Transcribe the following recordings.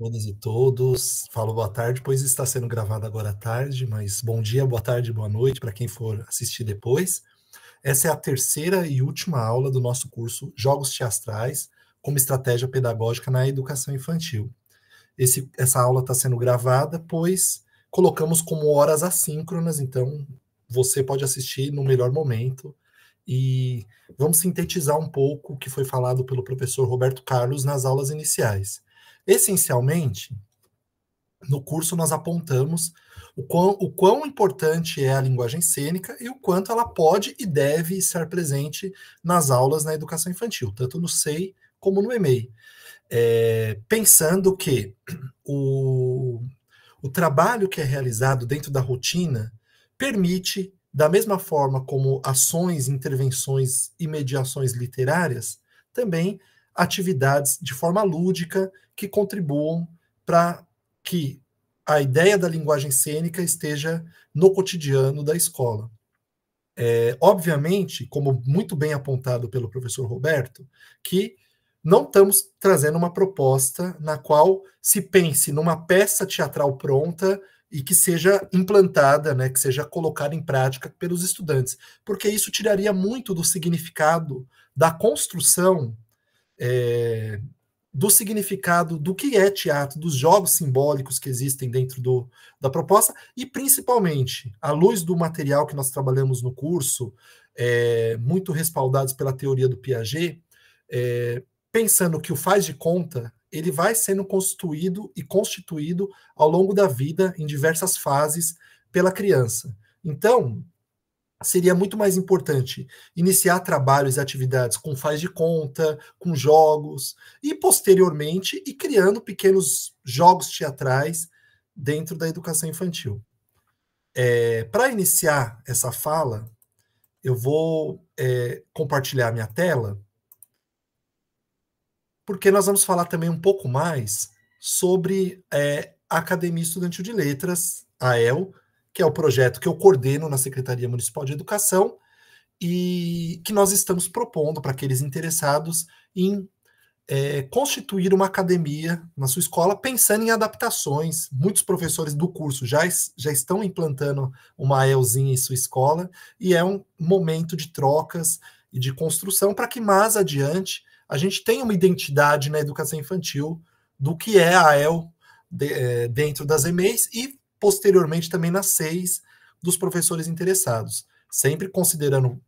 Todas e todos. Falo boa tarde, pois está sendo gravado agora à tarde, mas bom dia, boa tarde, boa noite para quem for assistir depois. Essa é a terceira e última aula do nosso curso Jogos Teatrais como Estratégia Pedagógica na Educação Infantil. Essa aula está sendo gravada, pois colocamos como horas assíncronas, então você pode assistir no melhor momento. E vamos sintetizar um pouco o que foi falado pelo professor Roberto Carlos nas aulas iniciais. Essencialmente, no curso nós apontamos o quão importante é a linguagem cênica e o quanto ela pode e deve estar presente nas aulas na educação infantil, tanto no SEI como no EMEI. Pensando que o trabalho que é realizado dentro da rotina permite, da mesma forma como ações, intervenções e mediações literárias, também atividades de forma lúdica que contribuam para que a ideia da linguagem cênica esteja no cotidiano da escola. Obviamente, como muito bem apontado pelo professor Roberto, que não estamos trazendo uma proposta na qual se pense numa peça teatral pronta e que seja implantada, né, que seja colocada em prática pelos estudantes, porque isso tiraria muito do significado da construção, do significado do que é teatro, dos jogos simbólicos que existem dentro da proposta, e principalmente, à luz do material que nós trabalhamos no curso, muito respaldados pela teoria do Piaget, pensando que o faz de conta, ele vai sendo construído e constituído ao longo da vida, em diversas fases, pela criança. Então, seria muito mais importante iniciar trabalhos e atividades com faz de conta, com jogos, e posteriormente ir criando pequenos jogos teatrais dentro da educação infantil. Para iniciar essa fala, eu vou compartilhar minha tela, porque nós vamos falar também um pouco mais sobre a Academia Estudantil de Letras, a AEL, que é o projeto que eu coordeno na Secretaria Municipal de Educação e que nós estamos propondo para aqueles interessados em constituir uma academia na sua escola, pensando em adaptações. Muitos professores do curso já estão implantando uma AELzinha em sua escola, e é um momento de trocas e de construção para que mais adiante a gente tenha uma identidade na educação infantil do que é a AEL dentro das EMEIs e posteriormente também nas SEIs dos professores interessados, sempre considerando o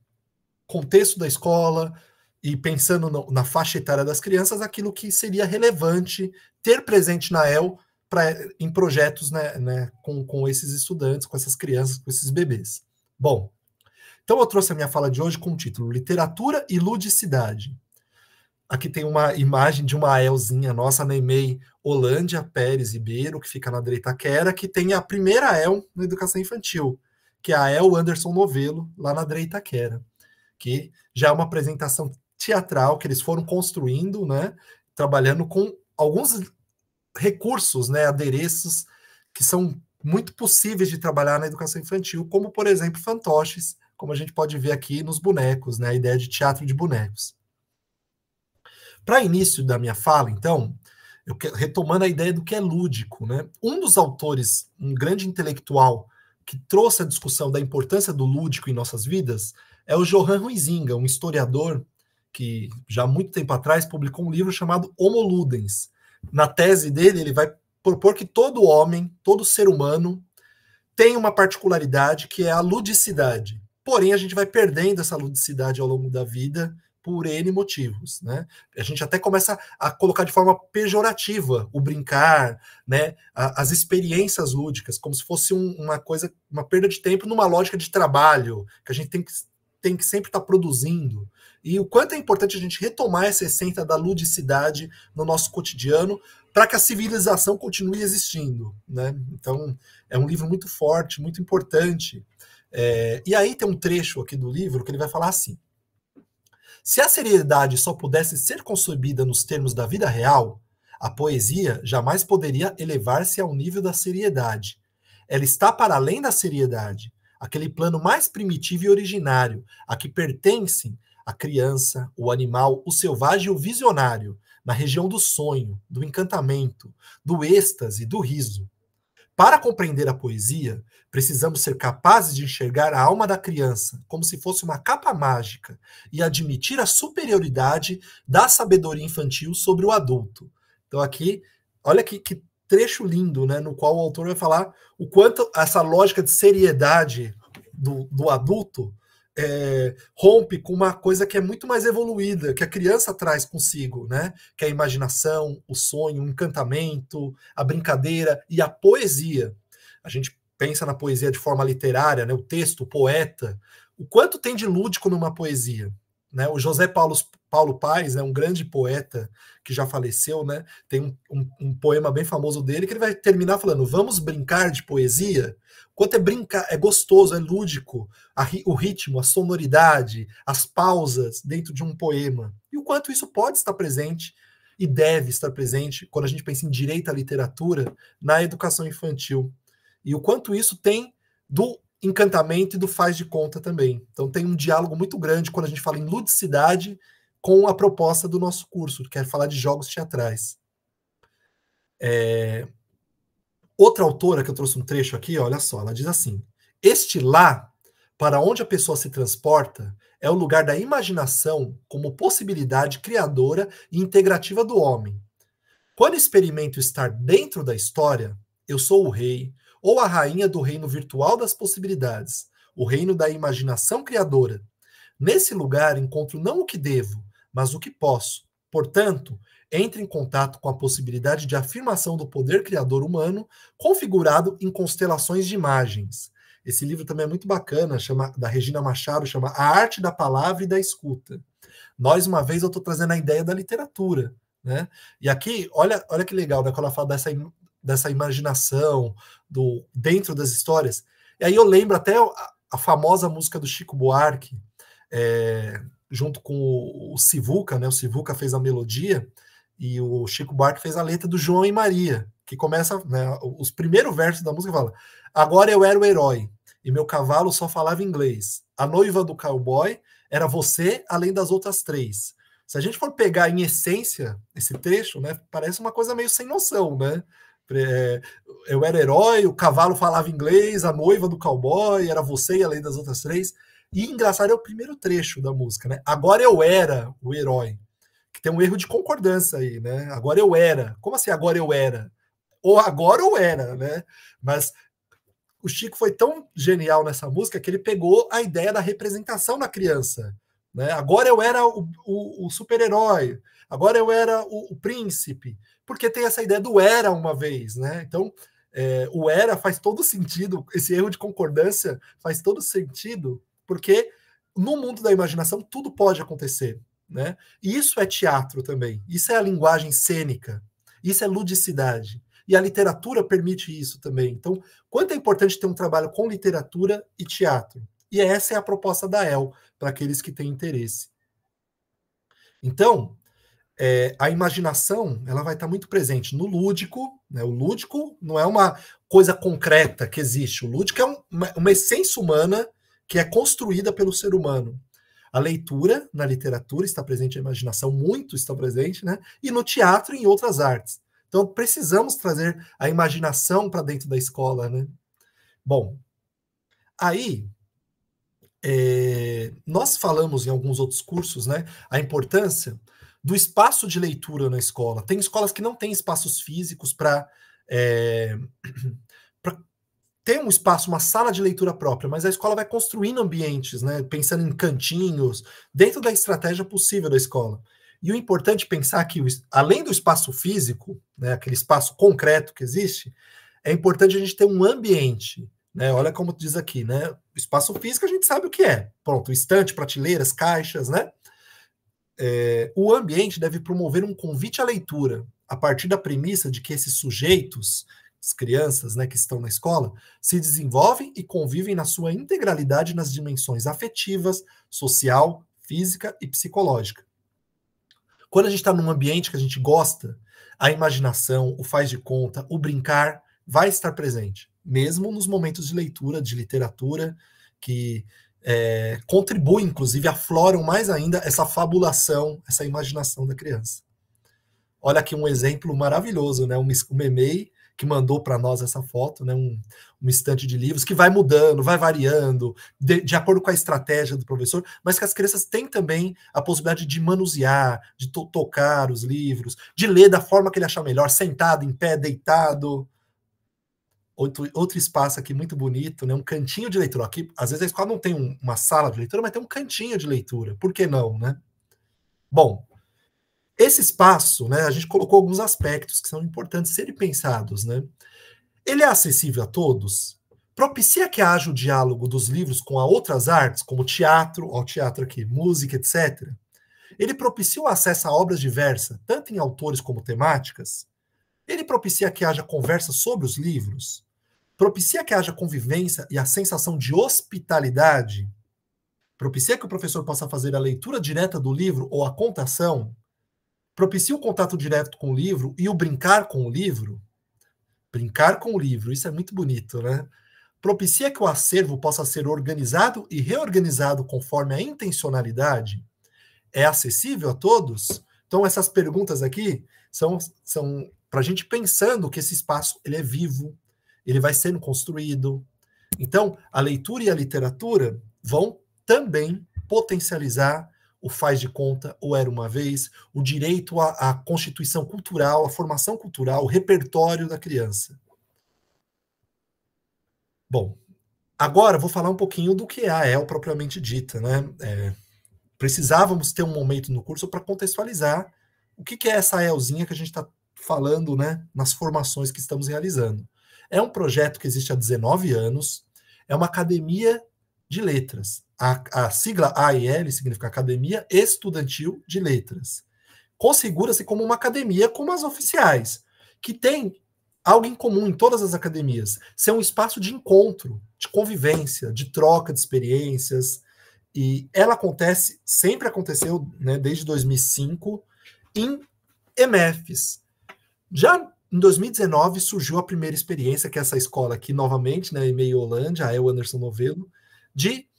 contexto da escola e pensando na faixa etária das crianças, aquilo que seria relevante ter presente na AEL em projetos, né, com esses estudantes, com essas crianças, com esses bebês. Bom, então eu trouxe a minha fala de hoje com o título Literatura e Ludicidade. Aqui tem uma imagem de uma AELzinha nossa na EMEI Holândia Pérez Ribeiro, que fica na Dreitaquera, que tem a primeira AEL na educação infantil, que é a AEL Anderson Novelo, lá na Dreitaquera, que já é uma apresentação teatral que eles foram construindo, né, trabalhando com alguns recursos, né, adereços que são muito possíveis de trabalhar na educação infantil, como, por exemplo, fantoches, como a gente pode ver aqui nos bonecos, né, a ideia de teatro de bonecos. Para início da minha fala, então, retomando a ideia do que é lúdico, né? Um dos autores, um grande intelectual, que trouxe a discussão da importância do lúdico em nossas vidas, é o Johann Huizinga, um historiador que, já há muito tempo atrás, publicou um livro chamado Homo Ludens. Na tese dele, ele vai propor que todo homem, todo ser humano, tem uma particularidade que é a ludicidade. Porém, a gente vai perdendo essa ludicidade ao longo da vida, por N motivos, né? A gente até começa a colocar de forma pejorativa o brincar, né? As experiências lúdicas, como se fosse uma coisa, uma perda de tempo numa lógica de trabalho, que a gente tem que sempre estar produzindo. E o quanto é importante a gente retomar essa essência da ludicidade no nosso cotidiano para que a civilização continue existindo, né? Então, é um livro muito forte, muito importante. E aí tem um trecho aqui do livro que ele vai falar assim: se a seriedade só pudesse ser concebida nos termos da vida real, a poesia jamais poderia elevar-se ao nível da seriedade. Ela está para além da seriedade, aquele plano mais primitivo e originário, a que pertencem a criança, o animal, o selvagem e o visionário, na região do sonho, do encantamento, do êxtase, do riso. Para compreender a poesia, precisamos ser capazes de enxergar a alma da criança como se fosse uma capa mágica e admitir a superioridade da sabedoria infantil sobre o adulto. Então, aqui, olha que trecho lindo, né, no qual o autor vai falar o quanto essa lógica de seriedade do adulto rompe com uma coisa que é muito mais evoluída, que a criança traz consigo, né? Que é a imaginação, o sonho, o encantamento, a brincadeira e a poesia. A gente pensa na poesia de forma literária, né? O texto, o poeta. O quanto tem de lúdico numa poesia? Né? O José Paulo Paes é um grande poeta que já faleceu, né? Tem um poema bem famoso dele que ele vai terminar falando: vamos brincar de poesia? Quanto é gostoso, é lúdico, o ritmo, a sonoridade, as pausas dentro de um poema. E o quanto isso pode estar presente e deve estar presente quando a gente pensa em direito à literatura na educação infantil. E o quanto isso tem do encantamento e do faz de conta também. Então tem um diálogo muito grande quando a gente fala em ludicidade com a proposta do nosso curso, que é falar de jogos teatrais. Outra autora que eu trouxe um trecho aqui, olha só, ela diz assim: este lá, para onde a pessoa se transporta, é o lugar da imaginação como possibilidade criadora e integrativa do homem. Quando experimento estar dentro da história, eu sou o rei ou a rainha do reino virtual das possibilidades, o reino da imaginação criadora. Nesse lugar encontro não o que devo, mas o que posso. Portanto, entre em contato com a possibilidade de afirmação do poder criador humano, configurado em constelações de imagens. Esse livro também é muito bacana, da Regina Machado, chama A Arte da Palavra e da Escuta. Nós, uma vez, eu estou trazendo a ideia da literatura, né? E aqui, olha que legal, né, quando ela fala dessa imaginação dentro das histórias. E aí eu lembro até a famosa música do Chico Buarque, junto com o Sivuca, né? O Sivuca fez a melodia e o Chico Buarque fez a letra do João e Maria, que começa, né, os primeiros versos da música fala: agora eu era o herói e meu cavalo só falava inglês. A noiva do cowboy era você, além das outras três. Se a gente for pegar em essência esse trecho, né, parece uma coisa meio sem noção, né? Eu era herói, o cavalo falava inglês, a noiva do cowboy era você e além das outras três. E engraçado é o primeiro trecho da música, né? Agora eu era o herói. Que tem um erro de concordância aí, né? Agora eu era. Como assim agora eu era? Ou agora eu era, né? Mas o Chico foi tão genial nessa música que ele pegou a ideia da representação na criança. Né? Agora eu era o super-herói, agora eu era o príncipe, porque tem essa ideia do era uma vez. Né? Então, o era faz todo sentido, esse erro de concordância faz todo sentido, porque no mundo da imaginação tudo pode acontecer. Né? E isso é teatro também, isso é a linguagem cênica, isso é ludicidade. E a literatura permite isso também. Então, quanto é importante ter um trabalho com literatura e teatro? E essa é a proposta da EL, para aqueles que têm interesse. Então, a imaginação ela vai estar muito presente no lúdico. Né? O lúdico não é uma coisa concreta que existe. O lúdico é uma essência humana que é construída pelo ser humano. A leitura, na literatura, está presente, a imaginação muito está presente, né? E no teatro e em outras artes. Então, precisamos trazer a imaginação para dentro da escola, né? Bom, aí nós falamos em alguns outros cursos, né? A importância do espaço de leitura na escola. Tem escolas que não têm espaços físicos para ter um espaço, uma sala de leitura própria, mas a escola vai construindo ambientes, né? Pensando em cantinhos, dentro da estratégia possível da escola. E o importante é pensar que, além do espaço físico, né, aquele espaço concreto que existe, é importante a gente ter um ambiente. Né? Olha como diz aqui, né? O espaço físico a gente sabe o que é. Pronto, estante, prateleiras, caixas, né? O ambiente deve promover um convite à leitura, a partir da premissa de que esses sujeitos, as crianças, né, que estão na escola, se desenvolvem e convivem na sua integralidade nas dimensões afetivas, social, física e psicológica. Quando a gente está num ambiente que a gente gosta, a imaginação, o faz de conta, o brincar vai estar presente, mesmo nos momentos de leitura, de literatura, que contribuem, inclusive, afloram mais ainda essa fabulação, essa imaginação da criança. Olha aqui um exemplo maravilhoso, né? O Memei, que mandou para nós essa foto, né? Um estante de livros que vai mudando, vai variando, de acordo com a estratégia do professor, mas que as crianças têm também a possibilidade de manusear, de tocar os livros, de ler da forma que ele achar melhor, sentado, em pé, deitado. Outro espaço aqui muito bonito, né? Um cantinho de leitura. Aqui, às vezes a escola não tem uma sala de leitura, mas tem um cantinho de leitura. Por que não, né? Bom, esse espaço, né, a gente colocou alguns aspectos que são importantes serem pensados, né? Ele é acessível a todos? Propicia que haja o diálogo dos livros com outras artes, como teatro, ó, teatro aqui, música, etc. Ele propicia o acesso a obras diversas, tanto em autores como temáticas? Ele propicia que haja conversa sobre os livros? Propicia que haja convivência e a sensação de hospitalidade? Propicia que o professor possa fazer a leitura direta do livro ou a contação? Propicia o contato direto com o livro e o brincar com o livro? Brincar com o livro, isso é muito bonito, né? Propicia que o acervo possa ser organizado e reorganizado conforme a intencionalidade? É acessível a todos? Então, essas perguntas aqui são para a gente pensando que esse espaço ele é vivo, ele vai sendo construído. Então, a leitura e a literatura vão também potencializar o faz de conta, ou era uma vez, o direito à constituição cultural, à formação cultural, o repertório da criança. Bom, agora vou falar um pouquinho do que é a AEL propriamente dita, né? Precisávamos ter um momento no curso para contextualizar o que é essa AELzinha que a gente está falando, né, nas formações que estamos realizando. É um projeto que existe há 19 anos, é uma academia de letras. A sigla AEL significa Academia Estudantil de Letras. Configura-se como uma academia como as oficiais, que tem algo em comum em todas as academias, ser um espaço de encontro, de convivência, de troca de experiências, e ela sempre aconteceu, né, desde 2005, em EMEFs. Já em 2019 surgiu a primeira experiência, que é essa escola aqui, novamente, né, EMEI Holândia, a AEL Anderson Novelo, de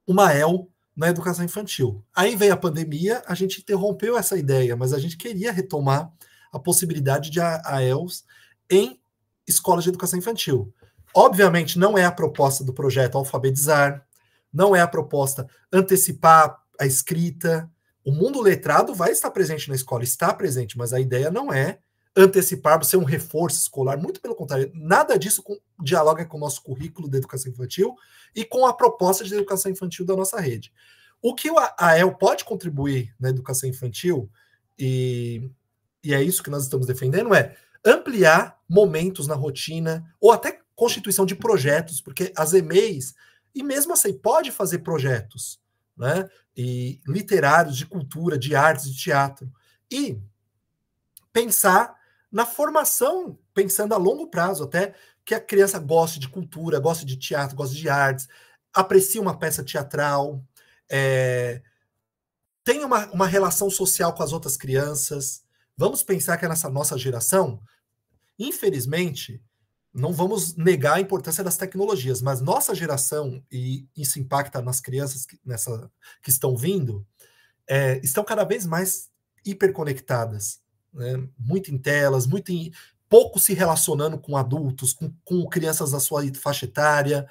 uma AEL na educação infantil. Aí veio a pandemia, a gente interrompeu essa ideia, mas a gente queria retomar a possibilidade de AELs em escolas de educação infantil. Obviamente, não é a proposta do projeto alfabetizar, não é a proposta antecipar a escrita. O mundo letrado vai estar presente na escola, está presente, mas a ideia não é antecipar, ser um reforço escolar, muito pelo contrário, nada disso dialoga com o nosso currículo de educação infantil e com a proposta de educação infantil da nossa rede. O que a AEL pode contribuir na educação infantil, e é isso que nós estamos defendendo, é ampliar momentos na rotina, ou até constituição de projetos, porque as EMEIs, e mesmo assim, pode fazer projetos, né, e literários, de cultura, de artes, de teatro, e pensar na formação, pensando a longo prazo, até que a criança goste de cultura, goste de teatro, goste de artes, aprecie uma peça teatral, tenha uma relação social com as outras crianças. Vamos pensar que nessa nossa geração, infelizmente, não vamos negar a importância das tecnologias, mas nossa geração, e isso impacta nas crianças que estão vindo, estão cada vez mais hiperconectadas, né? Muito em telas, pouco se relacionando com adultos, com crianças da sua faixa etária,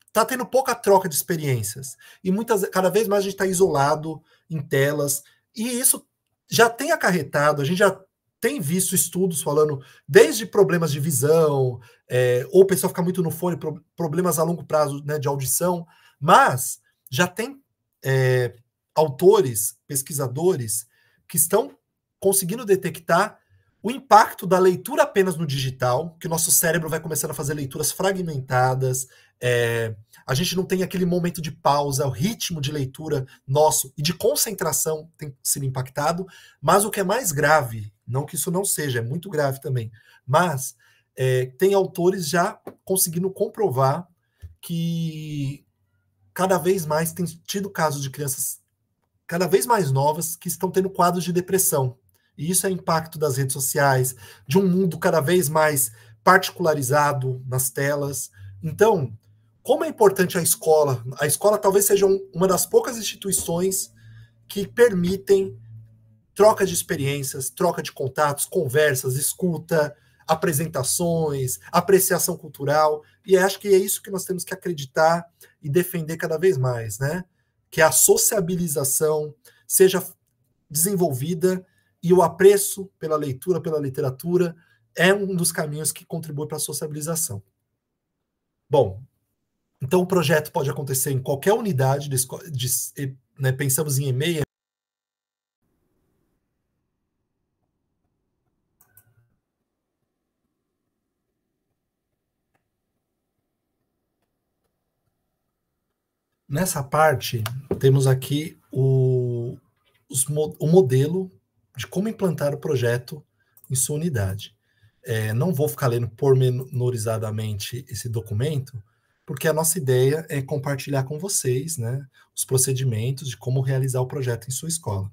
está tendo pouca troca de experiências. E cada vez mais a gente está isolado em telas, e isso já tem acarretado, a gente já tem visto estudos falando desde problemas de visão, ou o pessoal fica muito no fone, problemas a longo prazo, né, de audição, mas já tem autores, pesquisadores, que estão conseguindo detectar o impacto da leitura apenas no digital, que o nosso cérebro vai começando a fazer leituras fragmentadas, a gente não tem aquele momento de pausa, o ritmo de leitura nosso e de concentração tem sido impactado, mas o que é mais grave, não que isso não seja, é muito grave também, mas tem autores já conseguindo comprovar que cada vez mais tem tido casos de crianças cada vez mais novas que estão tendo quadros de depressão. E isso é impacto das redes sociais, de um mundo cada vez mais particularizado nas telas. Então, Como é importante a escola? A escola talvez seja uma das poucas instituições que permitem troca de experiências, troca de contatos, conversas, escuta, apresentações, apreciação cultural, e acho que é isso que nós temos que acreditar e defender cada vez mais, né? Que a sociabilização seja desenvolvida e o apreço pela leitura, pela literatura, é um dos caminhos que contribui para a sociabilização. Bom, então o projeto pode acontecer em qualquer unidade, né, pensamos em EMEI. Nessa parte, temos aqui o modelo de como implantar o projeto em sua unidade. Não vou ficar lendo pormenorizadamente esse documento, porque a nossa ideia é compartilhar com vocês, né, os procedimentos de como realizar o projeto em sua escola.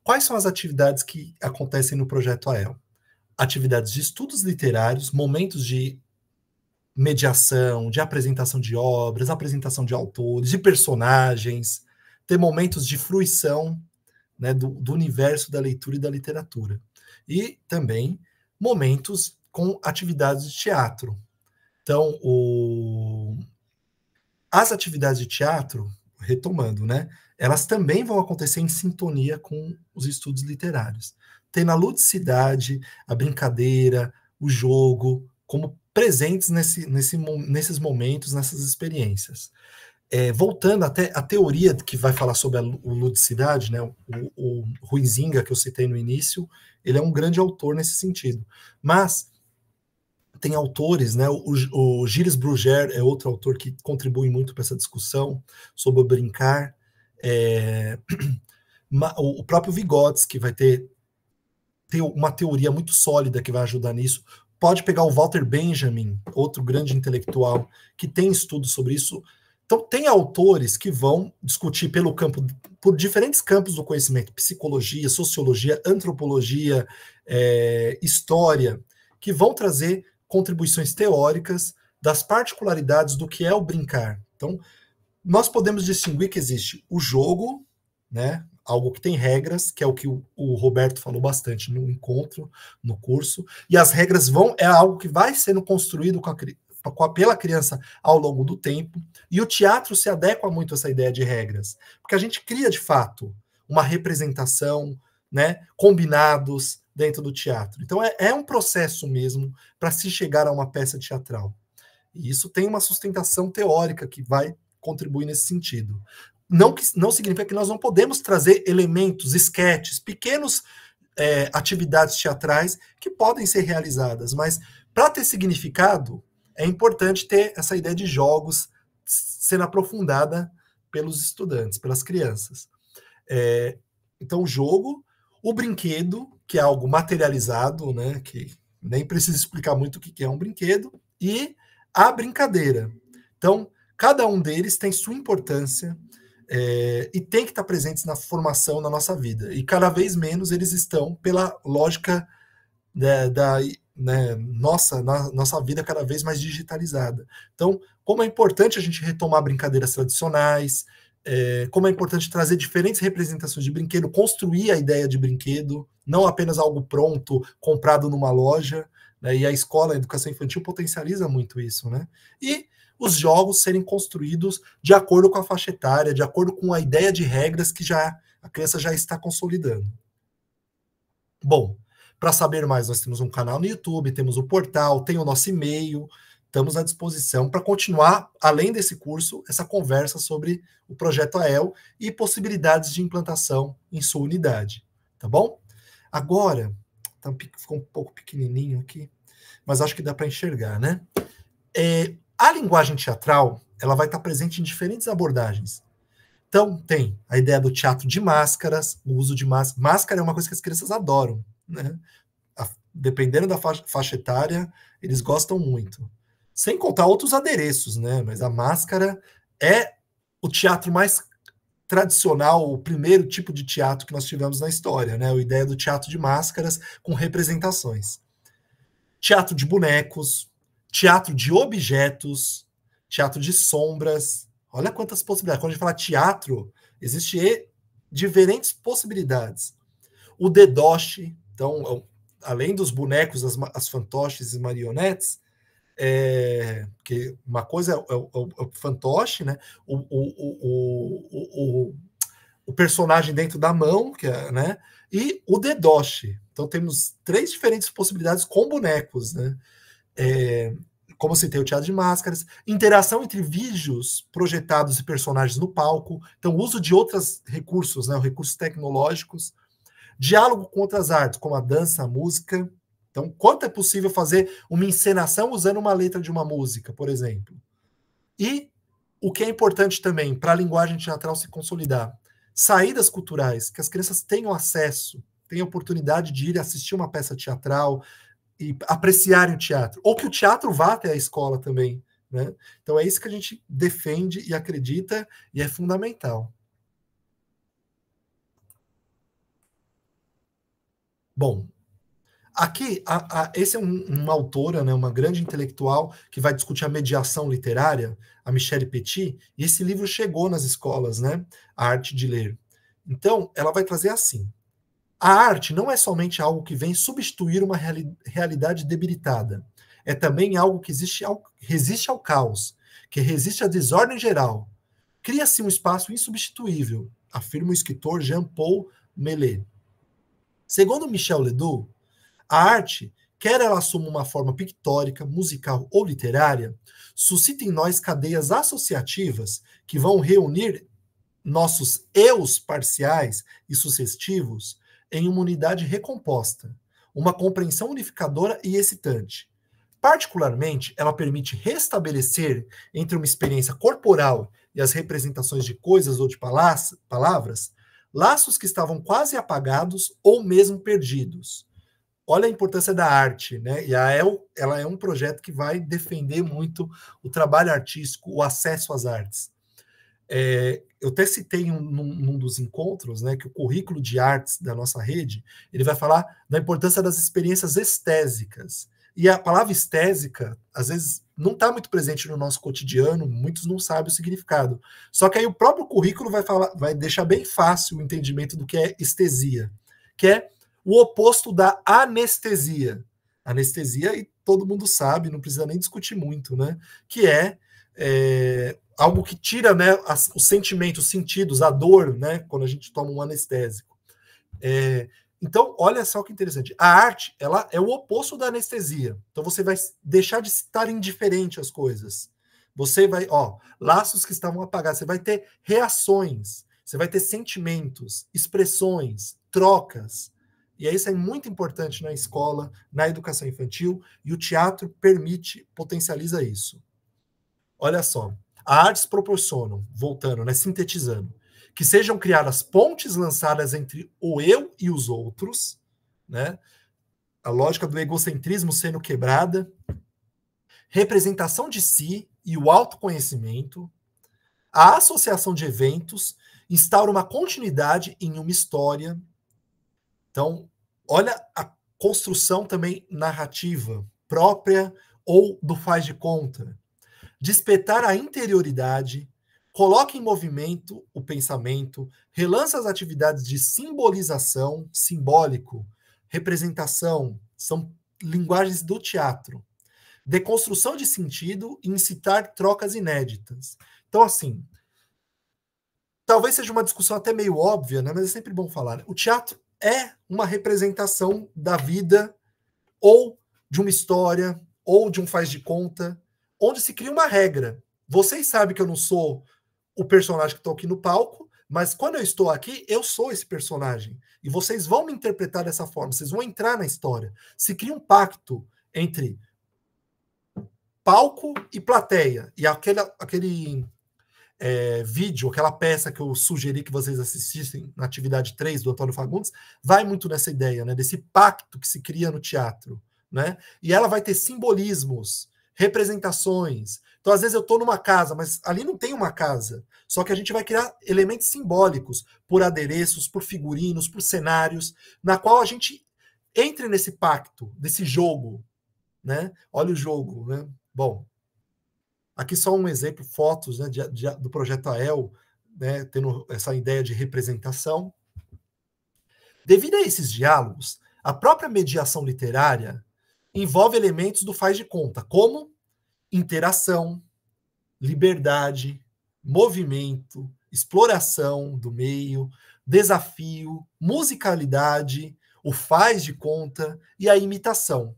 Quais são as atividades que acontecem no projeto AEL? Atividades de estudos literários, momentos de mediação, de apresentação de obras, apresentação de autores, de personagens, ter momentos de fruição, né, do universo da leitura e da literatura. E também momentos com atividades de teatro. Então, as atividades de teatro, retomando, né, elas também vão acontecer em sintonia com os estudos literários. Tendo a ludicidade, a brincadeira, o jogo, como presentes nesses momentos, nessas experiências. Voltando até a teoria que vai falar sobre a ludicidade, né, o Huizinga, que eu citei no início, ele é um grande autor nesse sentido. Mas tem autores, né, o Gilles Bruguère é outro autor que contribui muito para essa discussão sobre o brincar. O próprio Vygotsky vai ter uma teoria muito sólida que vai ajudar nisso. Pode pegar o Walter Benjamin, outro grande intelectual, que tem estudos sobre isso. Então, tem autores que vão discutir por diferentes campos do conhecimento, psicologia, sociologia, antropologia, história, que vão trazer contribuições teóricas das particularidades do que é o brincar. Então, nós podemos distinguir que existe o jogo, né, algo que tem regras, que é o que o Roberto falou bastante no encontro, no curso, e as regras é algo que vai sendo construído pela criança ao longo do tempo, e o teatro se adequa muito a essa ideia de regras, porque a gente cria, de fato, uma representação, né, combinados dentro do teatro. Então, é um processo mesmo para se chegar a uma peça teatral. E isso tem uma sustentação teórica que vai contribuir nesse sentido. Não significa que nós não podemos trazer elementos, esquetes, pequenos atividades teatrais que podem ser realizadas, mas para ter significado, é importante ter essa ideia de jogos sendo aprofundada pelos estudantes, pelas crianças. Então, o jogo, o brinquedo, que é algo materializado, né, que nem precisa explicar muito o que é um brinquedo, e a brincadeira. Então, cada um deles tem sua importância e tem que estar presentes na formação da nossa vida. E cada vez menos eles estão pela lógica nossa vida cada vez mais digitalizada. Então, como é importante a gente retomar brincadeiras tradicionais, como é importante trazer diferentes representações de brinquedo, construir a ideia de brinquedo, não apenas algo pronto, comprado numa loja, né? E a escola, a educação infantil potencializa muito isso, né? E os jogos serem construídos de acordo com a faixa etária, de acordo com a ideia de regras que a criança já está consolidando. Bom, para saber mais, nós temos um canal no YouTube, temos o portal, tem o nosso e-mail, estamos à disposição para continuar, além desse curso, essa conversa sobre o projeto AEL e possibilidades de implantação em sua unidade, tá bom? Agora, ficou um pouco pequenininho aqui, mas acho que dá para enxergar, né? A linguagem teatral, ela vai estar presente em diferentes abordagens. Então, tem a ideia do teatro de máscaras, o uso de máscara. Máscara é uma coisa que as crianças adoram, né? Dependendo da faixa etária, eles gostam muito. Sem contar outros adereços, né? Mas a máscara é o teatro mais tradicional, o primeiro tipo de teatro que nós tivemos na história, né? A ideia do teatro de máscaras com representações. Teatro de bonecos, teatro de objetos, teatro de sombras. Olha quantas possibilidades. Quando a gente fala teatro, existem diferentes possibilidades. O dedoche, então, além dos bonecos, as fantoches e marionetes, que uma coisa é o fantoche, né? O personagem dentro da mão, né? E o dedoche. Então temos 3 diferentes possibilidades com bonecos, né? Como citei, o teatro de máscaras, interação entre vídeos projetados e personagens no palco, então uso de outros recursos, né? Recursos tecnológicos, diálogo com outras artes, como a dança, a música. Então, quanto é possível fazer uma encenação usando uma letra de uma música, por exemplo? E o que é importante também para a linguagem teatral se consolidar, saídas culturais, que as crianças tenham acesso, tenham oportunidade de ir assistir uma peça teatral e apreciarem o teatro, ou que o teatro vá até a escola também, né? Então é isso que a gente defende e acredita, e é fundamental. Bom, aqui, esse é uma autora, né, uma grande intelectual que vai discutir a mediação literária, a Michelle Petit, e esse livro chegou nas escolas, né, A Arte de Ler. Então, ela vai trazer assim: a arte não é somente algo que vem substituir uma realidade debilitada, é também algo que resiste ao caos, que resiste à desordem geral. Cria-se um espaço insubstituível, afirma o escritor Jean-Paul Mellet. Segundo Michel Ledoux, a arte, quer ela assuma uma forma pictórica, musical ou literária, suscita em nós cadeias associativas que vão reunir nossos eus parciais e sucessivos em uma unidade recomposta, uma compreensão unificadora e excitante. Particularmente, ela permite restabelecer entre uma experiência corporal e as representações de coisas ou de palavras, laços que estavam quase apagados ou mesmo perdidos. Olha a importância da arte, né? E a EL, ela é um projeto que vai defender muito o trabalho artístico, o acesso às artes. Eu até citei num dos encontros, né, que o currículo de artes da nossa rede, ele vai falar da importância das experiências estésicas. E a palavra estésica, às vezes, não está muito presente no nosso cotidiano, muitos não sabem o significado. Só que aí o próprio currículo vai deixar bem fácil o entendimento do que é estesia, que é o oposto da anestesia. Anestesia, e todo mundo sabe, não precisa nem discutir muito, né? Que é algo que tira, né, os sentimentos, os sentidos, a dor, né, quando a gente toma um anestésico. Então, olha só que interessante. A arte, ela é o oposto da anestesia. Então, você vai deixar de estar indiferente às coisas. Você vai, laços que estavam apagados. Você vai ter reações, você vai ter sentimentos, expressões, trocas. E isso é muito importante na escola, na educação infantil, e o teatro potencializa isso. Olha só, a artes proporcionam, voltando, né, sintetizando, que sejam criadas pontes lançadas entre o eu e os outros, né, a lógica do egocentrismo sendo quebrada, representação de si e o autoconhecimento, a associação de eventos instaura uma continuidade em uma história. Então, olha a construção também narrativa própria ou do faz de conta. Despertar a interioridade, coloca em movimento o pensamento, relança as atividades de simbolização, simbólico, representação, são linguagens do teatro, deconstrução de sentido e incitar trocas inéditas. Então, assim, talvez seja uma discussão até meio óbvia, né? Mas é sempre bom falar. O teatro é uma representação da vida, ou de uma história, ou de um faz de conta, onde se cria uma regra. Vocês sabem que eu não sou o personagem que estou aqui no palco, mas quando eu estou aqui, eu sou esse personagem. E vocês vão me interpretar dessa forma, vocês vão entrar na história. Se cria um pacto entre palco e plateia. E aquele vídeo, aquela peça que eu sugeri que vocês assistissem na atividade 3 do Antônio Fagundes, vai muito nessa ideia, né, desse pacto que se cria no teatro, né? E ela vai ter simbolismos, representações. Então, às vezes eu estou numa casa, mas ali não tem uma casa. Só que a gente vai criar elementos simbólicos, por adereços, por figurinos, por cenários, na qual a gente entre nesse pacto, desse jogo, né? Olha o jogo, né? Bom, Aqui só um exemplo, fotos, né, do projeto AEL, né, tendo essa ideia de representação. Devido a esses diálogos, a própria mediação literária envolve elementos do faz de conta, como interação, liberdade, movimento, exploração do meio, desafio, musicalidade, o faz de conta e a imitação.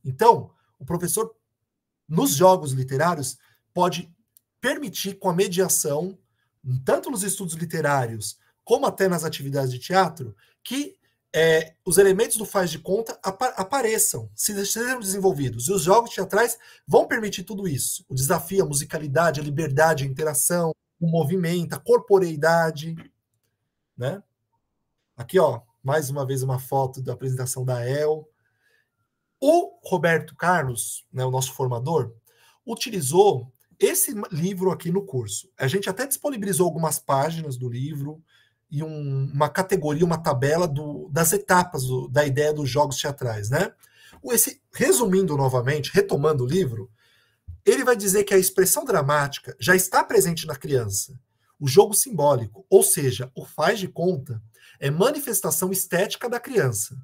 Então, o professor, nos jogos literários, pode permitir, com a mediação, tanto nos estudos literários como até nas atividades de teatro, que os elementos do faz de conta apareçam, sejam desenvolvidos. E os jogos teatrais vão permitir tudo isso. O desafio, a musicalidade, a liberdade, a interação, o movimento, a corporeidade. Né? Aqui, ó, mais uma vez uma foto da apresentação da El. O Roberto Carlos, né, o nosso formador, utilizou esse livro aqui no curso. A gente até disponibilizou algumas páginas do livro e uma categoria, uma tabela das etapas da ideia dos jogos teatrais, né? Resumindo novamente, retomando o livro, ele vai dizer que a expressão dramática já está presente na criança. O jogo simbólico, ou seja, o faz de conta, é manifestação estética da criança.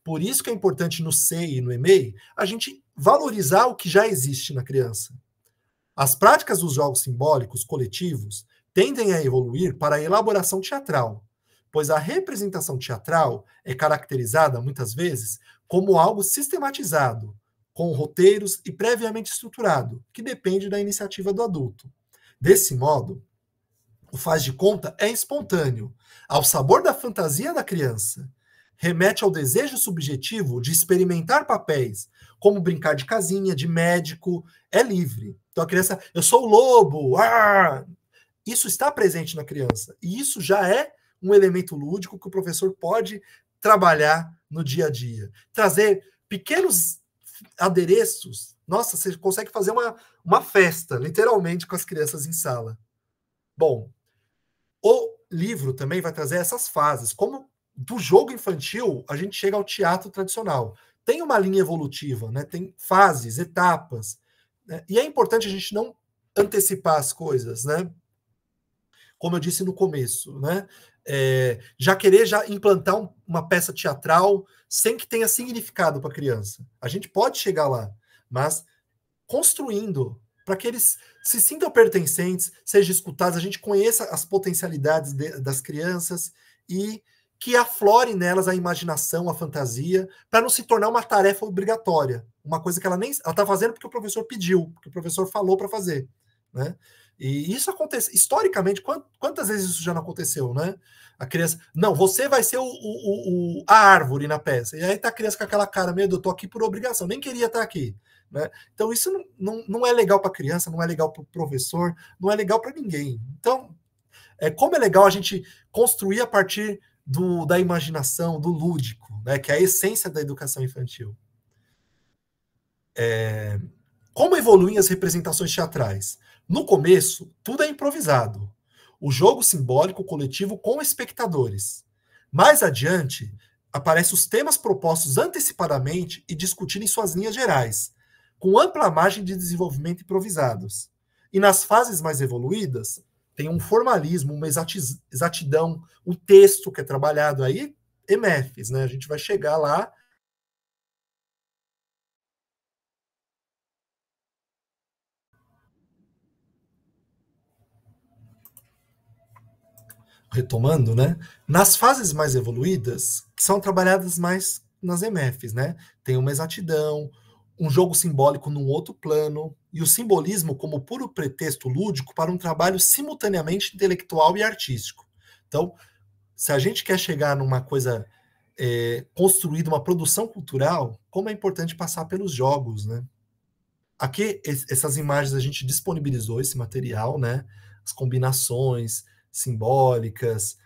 Por isso que é importante no SEI e no EMEI a gente valorizar o que já existe na criança. As práticas dos jogos simbólicos coletivos tendem a evoluir para a elaboração teatral, pois a representação teatral é caracterizada, muitas vezes, como algo sistematizado, com roteiros e previamente estruturado, que depende da iniciativa do adulto. Desse modo, o faz de conta é espontâneo, ao sabor da fantasia da criança, remete ao desejo subjetivo de experimentar papéis, como brincar de casinha, de médico, é livre. Então a criança, eu sou o lobo, isso está presente na criança. E isso já é um elemento lúdico que o professor pode trabalhar no dia a dia. Trazer pequenos adereços. Nossa, você consegue fazer uma festa, literalmente, com as crianças em sala. Bom, o livro também vai trazer essas fases. Como do jogo infantil, a gente chega ao teatro tradicional. Tem uma linha evolutiva, né? Tem fases, etapas. Né? E é importante a gente não antecipar as coisas, né? Como eu disse no começo, né? Já querer implantar uma peça teatral sem que tenha significado para a criança. A gente pode chegar lá, mas construindo para que eles se sintam pertencentes, sejam escutados, a gente conheça as potencialidades das crianças e que aflore nelas a imaginação, a fantasia, para não se tornar uma tarefa obrigatória, uma coisa que ela está fazendo porque o professor pediu, porque o professor falou para fazer, né? E isso acontece historicamente. Quantas vezes isso já não aconteceu, né? A criança, não, você vai ser a árvore na peça. E aí tá a criança com aquela cara, meu Deus, eu tô aqui por obrigação, nem queria estar aqui. Né? Então isso não é legal para a criança, não é legal para o professor, não é legal para ninguém. Então, como é legal a gente construir a partir da imaginação, do lúdico, né? Que é a essência da educação infantil. Como evoluem as representações teatrais? No começo, tudo é improvisado. O jogo simbólico coletivo com espectadores. Mais adiante, aparecem os temas propostos antecipadamente e discutidos em suas linhas gerais, com ampla margem de desenvolvimento improvisados. E nas fases mais evoluídas, tem um formalismo, uma exatidão, um texto que é trabalhado aí, EMEFs, né? A gente vai chegar lá. Retomando, né? Nas fases mais evoluídas, que são trabalhadas mais nas EMEFs, né? Tem uma exatidão, um jogo simbólico num outro plano, e o simbolismo como puro pretexto lúdico para um trabalho simultaneamente intelectual e artístico. Então, se a gente quer chegar numa coisa construída, uma produção cultural, como é importante passar pelos jogos, né? Aqui, essas imagens a gente disponibilizou esse material, né? As combinações simbólicas,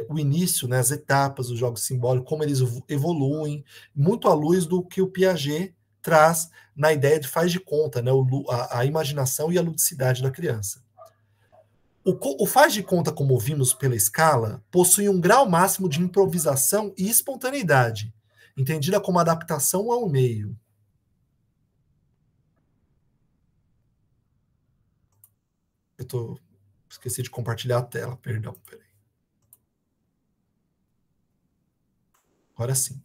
o início, né? As etapas do jogo simbólico, como eles evoluem, muito à luz do que o Piaget traz na ideia de faz de conta, né? A imaginação e a ludicidade da criança. O faz de conta, como vimos pela escala, possui um grau máximo de improvisação e espontaneidade, entendida como adaptação ao meio. Esqueci de compartilhar a tela, perdão. Peraí. Agora sim.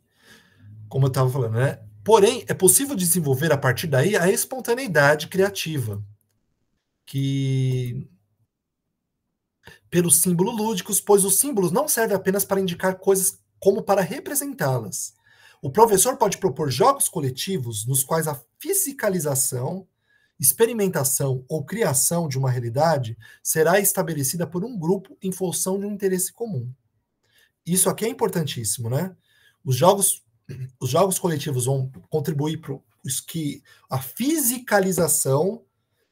Como eu estava falando, né? Porém, é possível desenvolver a partir daí a espontaneidade criativa, que pelos símbolos lúdicos, pois os símbolos não servem apenas para indicar coisas como para representá-las. O professor pode propor jogos coletivos nos quais a fisicalização, experimentação ou criação de uma realidade será estabelecida por um grupo em função de um interesse comum. Isso aqui é importantíssimo, né? Os jogos coletivos vão contribuir para que a fisicalização,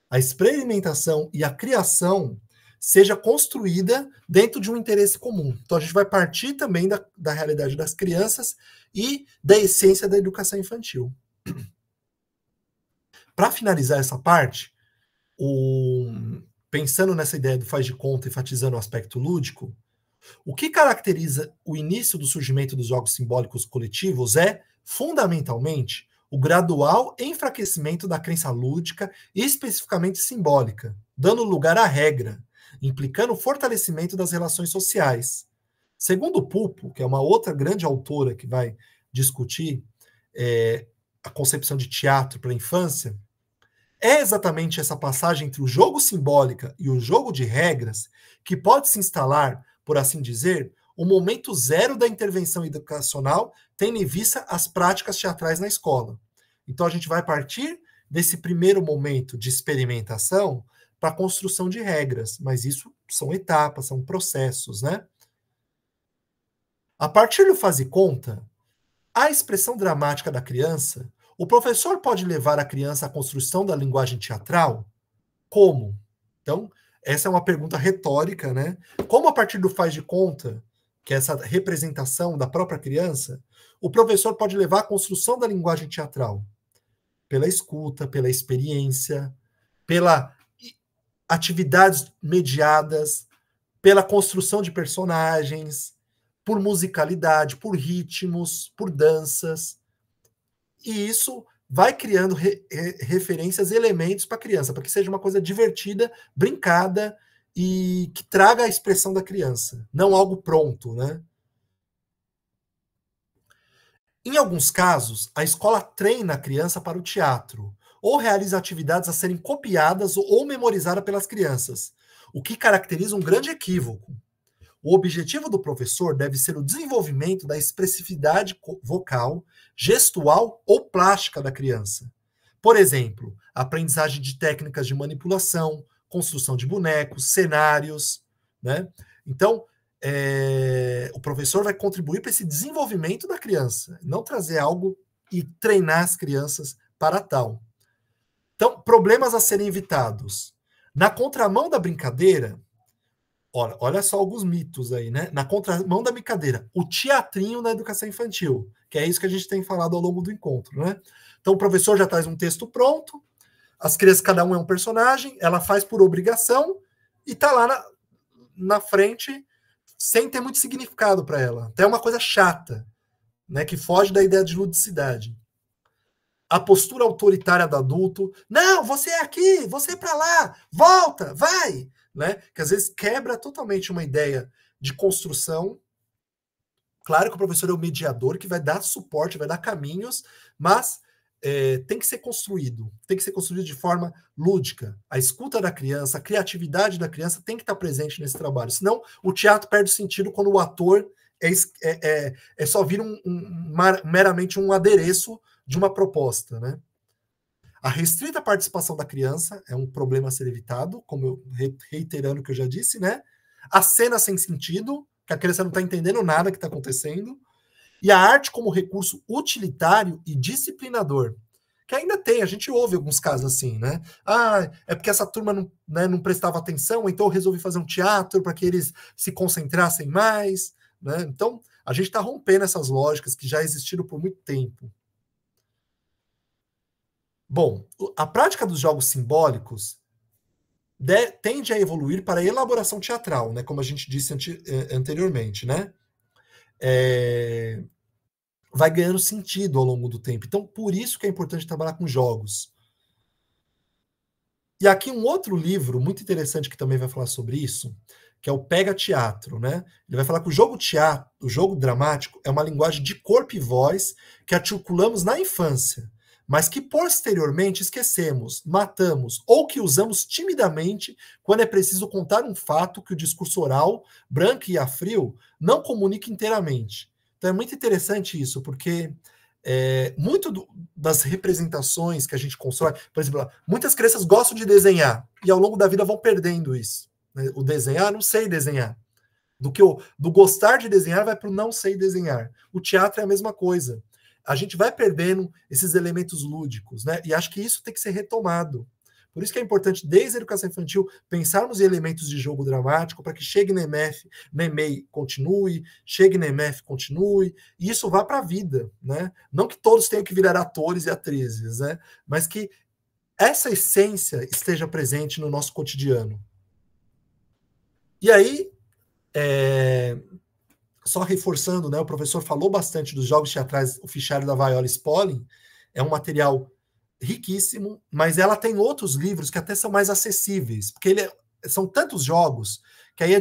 a experimentação e a criação seja construída dentro de um interesse comum. Então, a gente vai partir também da realidade das crianças e da essência da educação infantil. Para finalizar essa parte, pensando nessa ideia do faz de conta, enfatizando o aspecto lúdico, o que caracteriza o início do surgimento dos jogos simbólicos coletivos é, fundamentalmente, o gradual enfraquecimento da crença lúdica, especificamente simbólica, dando lugar à regra, implicando o fortalecimento das relações sociais. Segundo Pulpo, que é uma outra grande autora que vai discutir a concepção de teatro para a infância, é exatamente essa passagem entre o jogo simbólica e o jogo de regras que pode se instalar, por assim dizer, o momento zero da intervenção educacional, tendo em vista as práticas teatrais na escola. Então, a gente vai partir desse primeiro momento de experimentação para a construção de regras, mas isso são etapas, são processos, né? A partir do faz e conta, a expressão dramática da criança, o professor pode levar a criança à construção da linguagem teatral? Como? Então, essa é uma pergunta retórica, né? Como a partir do faz de conta, que é essa representação da própria criança, o professor pode levar à construção da linguagem teatral? Pela escuta, pela experiência, pela atividades mediadas, pela construção de personagens, por musicalidade, por ritmos, por danças. E isso vai criando referências, elementos para a criança, para que seja uma coisa divertida, brincada e que traga a expressão da criança, não algo pronto, né? Em alguns casos, a escola treina a criança para o teatro, ou realiza atividades a serem copiadas ou memorizadas pelas crianças, o que caracteriza um grande equívoco. O objetivo do professor deve ser o desenvolvimento da expressividade vocal, gestual ou plástica da criança. Por exemplo, a aprendizagem de técnicas de manipulação, construção de bonecos, cenários, né? Então, o professor vai contribuir para esse desenvolvimento da criança, não trazer algo e treinar as crianças para tal. Então, problemas a serem evitados. Na contramão da brincadeira, olha só alguns mitos aí, né? Na contramão da brincadeira, o teatrinho na educação infantil, que é isso que a gente tem falado ao longo do encontro, né? Então, o professor já traz um texto pronto, as crianças, cada um é um personagem, ela faz por obrigação e tá lá na frente sem ter muito significado para ela. Até uma coisa chata, né? Que foge da ideia de ludicidade. A postura autoritária do adulto, não, você é aqui, você é para lá, volta, vai, né? Que às vezes quebra totalmente uma ideia de construção. Claro que o professor é o mediador que vai dar suporte, vai dar caminhos, mas tem que ser construído de forma lúdica. A escuta da criança, a criatividade da criança tem que estar presente nesse trabalho, senão o teatro perde sentido quando o ator só vira meramente um adereço de uma proposta, né? A restrita participação da criança é um problema a ser evitado, como eu reiterando o que eu já disse, né? A cena sem sentido, que a criança não está entendendo nada que está acontecendo, e a arte como recurso utilitário e disciplinador, que ainda tem, a gente ouve alguns casos assim, né? Ah, é porque essa turma não prestava atenção, então eu resolvi fazer um teatro para que eles se concentrassem mais, né? Então, a gente está rompendo essas lógicas que já existiram por muito tempo. Bom, a prática dos jogos simbólicos tende a evoluir para a elaboração teatral, né? Como a gente disse anteriormente, né? Vai ganhando sentido ao longo do tempo. Então, por isso que é importante trabalhar com jogos. E aqui um outro livro muito interessante que também vai falar sobre isso, que é o Pega Teatro, né? Ele vai falar que o jogo teatro, o jogo dramático, é uma linguagem de corpo e voz que articulamos na infância, mas que posteriormente esquecemos, matamos ou que usamos timidamente quando é preciso contar um fato que o discurso oral, branco e a frio, não comunica inteiramente. Então é muito interessante isso, porque muito das representações que a gente constrói, por exemplo, muitas crianças gostam de desenhar e ao longo da vida vão perdendo isso. Né? O desenhar, não sei desenhar. Do gostar de desenhar vai para o não sei desenhar. O teatro é a mesma coisa. A gente vai perdendo esses elementos lúdicos, né? E acho que isso tem que ser retomado. Por isso que é importante, desde a educação infantil, pensarmos em elementos de jogo dramático para que chegue na EMF, na EMEI continue, chegue na EMF continue, e isso vá para a vida, né? Não que todos tenham que virar atores e atrizes, né? Mas que essa essência esteja presente no nosso cotidiano. E aí, só reforçando, né? O professor falou bastante dos jogos teatrais, o fichário da Viola Spolin é um material riquíssimo, mas ela tem outros livros que até são mais acessíveis, porque são tantos jogos que aí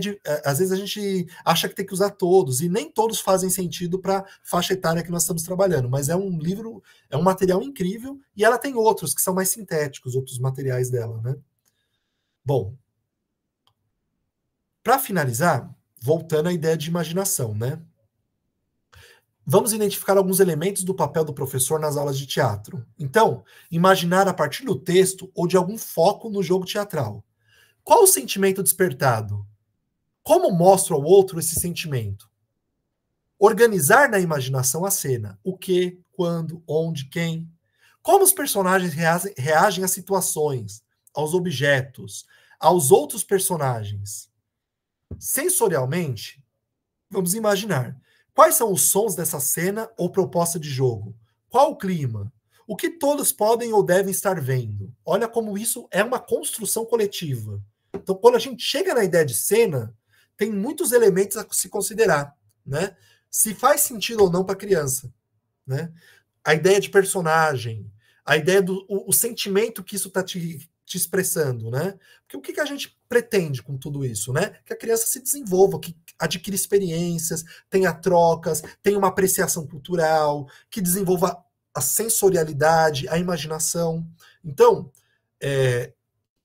às vezes a gente acha que tem que usar todos, e nem todos fazem sentido para a faixa etária que nós estamos trabalhando, mas é um livro, é um material incrível, e ela tem outros que são mais sintéticos, outros materiais dela, né? Bom, para finalizar, voltando à ideia de imaginação, né? Vamos identificar alguns elementos do papel do professor nas aulas de teatro. Então, imaginar a partir do texto ou de algum foco no jogo teatral. Qual o sentimento despertado? Como mostro ao outro esse sentimento? Organizar na imaginação a cena. O que, quando, onde, quem. Como os personagens reagem às situações, aos objetos, aos outros personagens. Sensorialmente, vamos imaginar. Quais são os sons dessa cena ou proposta de jogo? Qual o clima? O que todos podem ou devem estar vendo? Olha como isso é uma construção coletiva. Então, quando a gente chega na ideia de cena, tem muitos elementos a se considerar, né? Se faz sentido ou não para a criança, né? A ideia de personagem, a ideia do o sentimento que isso está te expressando, né? Porque o que a gente pretende com tudo isso, né? Que a criança se desenvolva, que adquira experiências, tenha trocas, tenha uma apreciação cultural, que desenvolva a sensorialidade, a imaginação. Então,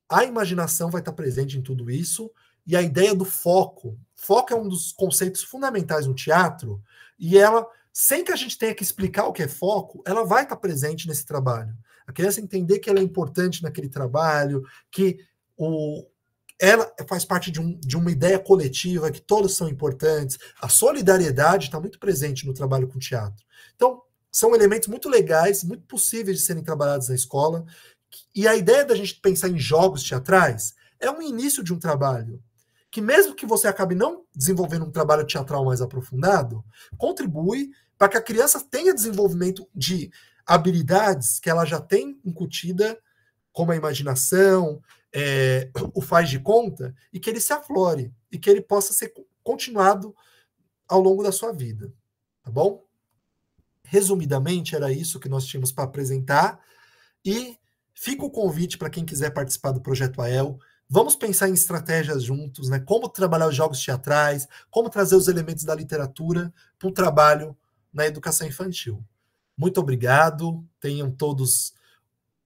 a imaginação vai estar presente em tudo isso, e a ideia do foco. Foco é um dos conceitos fundamentais no teatro, e ela, sem que a gente tenha que explicar o que é foco, ela vai estar presente nesse trabalho. A criança entender que ela é importante naquele trabalho, que ela faz parte de uma ideia coletiva, que todos são importantes. A solidariedade está muito presente no trabalho com teatro. Então, são elementos muito legais, muito possíveis de serem trabalhados na escola. E a ideia da gente pensar em jogos teatrais é um início de um trabalho que, mesmo que você acabe não desenvolvendo um trabalho teatral mais aprofundado, contribui para que a criança tenha desenvolvimento de habilidades que ela já tem incutida, como a imaginação, o faz de conta, e que ele se aflore, e que ele possa ser continuado ao longo da sua vida. Tá bom? Resumidamente, era isso que nós tínhamos para apresentar, e fica o convite para quem quiser participar do Projeto AEL. Vamos pensar em estratégias juntos, né? Como trabalhar os jogos teatrais, como trazer os elementos da literatura para o trabalho na educação infantil. Muito obrigado, tenham todos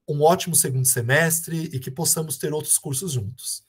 um ótimo segundo semestre e que possamos ter outros cursos juntos.